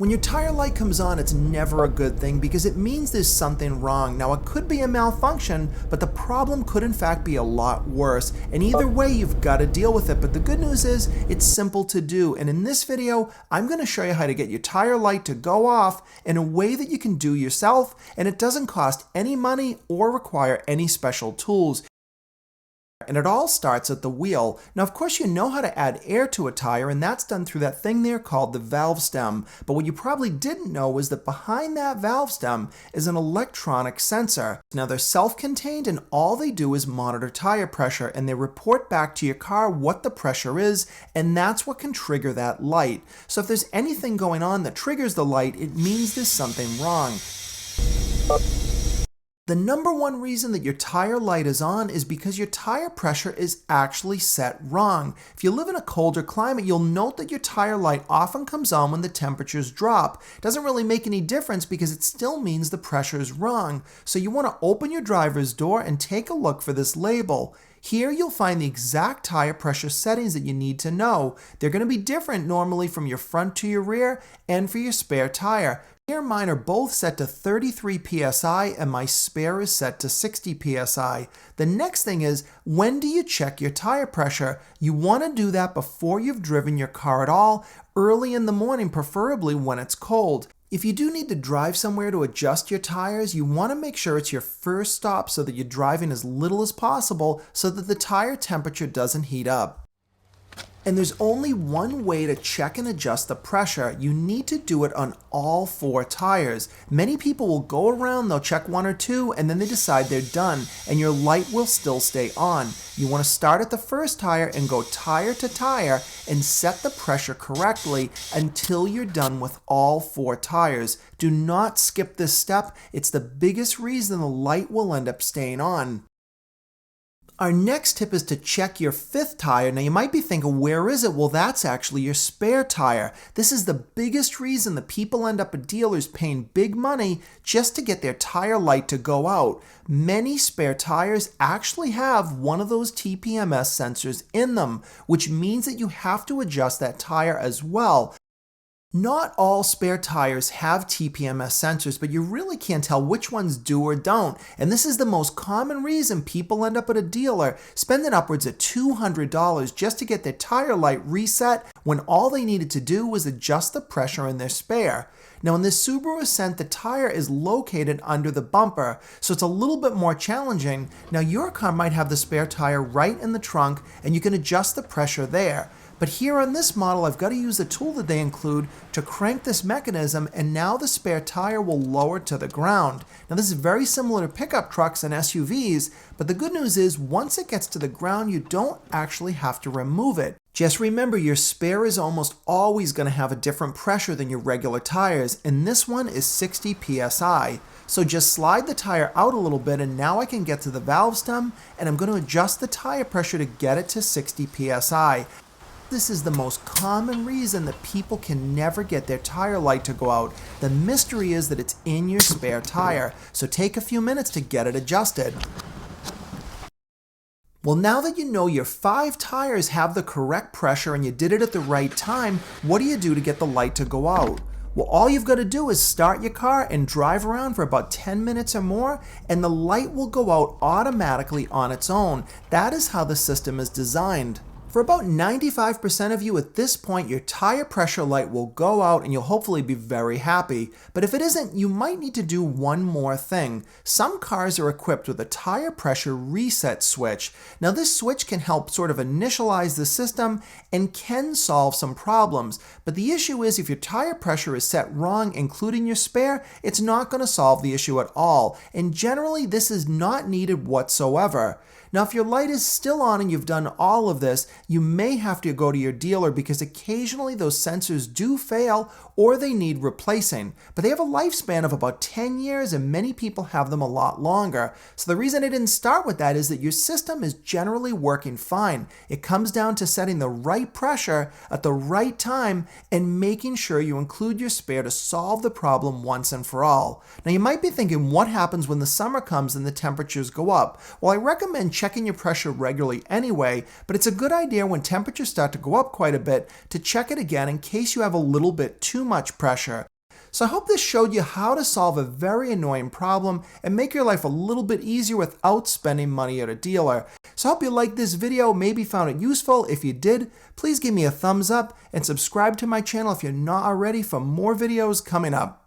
When your tire light comes on, it's never a good thing because it means there's something wrong. Now, it could be a malfunction, but the problem could in fact be a lot worse. And either way, you've got to deal with it. But the good news is it's simple to do. And in this video, I'm going to show you how to get your tire light to go off in a way that you can do yourself, and it doesn't cost any money or require any special tools. And it all starts at the wheel. Now, of course, you know how to add air to a tire, and that's done through that thing there called the valve stem. But what you probably didn't know is that behind that valve stem is an electronic sensor. Now, they're self-contained, and all they do is monitor tire pressure, and they report back to your car what the pressure is, and that's what can trigger that light. So if there's anything going on that triggers the light, it means there's something wrong. The number one reason that your tire light is on is because your tire pressure is actually set wrong. If you live in a colder climate, you'll note that your tire light often comes on when the temperatures drop. It doesn't really make any difference because it still means the pressure is wrong. So you want to open your driver's door and take a look for this label. Here you'll find the exact tire pressure settings that you need to know. They're going to be different normally from your front to your rear and for your spare tire. Here mine are both set to 33 psi and my spare is set to 60 psi. The next thing is, when do you check your tire pressure? You want to do that before you've driven your car at all, early in the morning, preferably when it's cold. If you do need to drive somewhere to adjust your tires, you want to make sure it's your first stop so that you're driving as little as possible so that the tire temperature doesn't heat up. And there's only one way to check and adjust the pressure. You need to do it on all four tires. Many people will go around, they'll check one or two, and then they decide they're done, and your light will still stay on. You want to start at the first tire and go tire to tire and set the pressure correctly until you're done with all four tires. Do not skip this step. It's the biggest reason the light will end up staying on. Our next tip is to check your fifth tire. Now you might be thinking, where is it? Well, that's actually your spare tire. This is the biggest reason that people end up at dealers paying big money just to get their tire light to go out. Many spare tires actually have one of those TPMS sensors in them, which means that you have to adjust that tire as well. Not all spare tires have TPMS sensors, but you really can't tell which ones do or don't. And this is the most common reason people end up at a dealer spending upwards of $200 just to get their tire light reset when all they needed to do was adjust the pressure in their spare. Now in this Subaru Ascent, the tire is located under the bumper, so it's a little bit more challenging. Now your car might have the spare tire right in the trunk and you can adjust the pressure there. But here on this model, I've got to use the tool that they include to crank this mechanism, and now the spare tire will lower to the ground. Now this is very similar to pickup trucks and SUVs, but the good news is once it gets to the ground, you don't actually have to remove it. Just remember, your spare is almost always going to have a different pressure than your regular tires, and this one is 60 psi. So just slide the tire out a little bit, and now I can get to the valve stem, and I'm going to adjust the tire pressure to get it to 60 psi. This is the most common reason that people can never get their tire light to go out. The mystery is that it's in your spare tire, so take a few minutes to get it adjusted. Well, now that you know your 5 tires have the correct pressure and you did it at the right time, what do you do to get the light to go out? Well, all you've got to do is start your car and drive around for about 10 minutes or more, and the light will go out automatically on its own. That is how the system is designed. For about 95% of you at this point, your tire pressure light will go out and you'll hopefully be very happy. But if it isn't, you might need to do one more thing. Some cars are equipped with a tire pressure reset switch. Now this switch can help sort of initialize the system and can solve some problems. But the issue is if your tire pressure is set wrong, including your spare, it's not going to solve the issue at all. And generally, this is not needed whatsoever. Now, if your light is still on and you've done all of this, you may have to go to your dealer because occasionally those sensors do fail or they need replacing. But they have a lifespan of about 10 years and many people have them a lot longer. So the reason I didn't start with that is that your system is generally working fine. It comes down to setting the right pressure at the right time and making sure you include your spare to solve the problem once and for all. Now, you might be thinking, what happens when the summer comes and the temperatures go up? Well, I recommend checking your pressure regularly anyway, but it's a good idea when temperatures start to go up quite a bit to check it again in case you have a little bit too much pressure. So I hope this showed you how to solve a very annoying problem and make your life a little bit easier without spending money at a dealer. So I hope you liked this video, maybe found it useful. If you did, please give me a thumbs up and subscribe to my channel if you're not already for more videos coming up.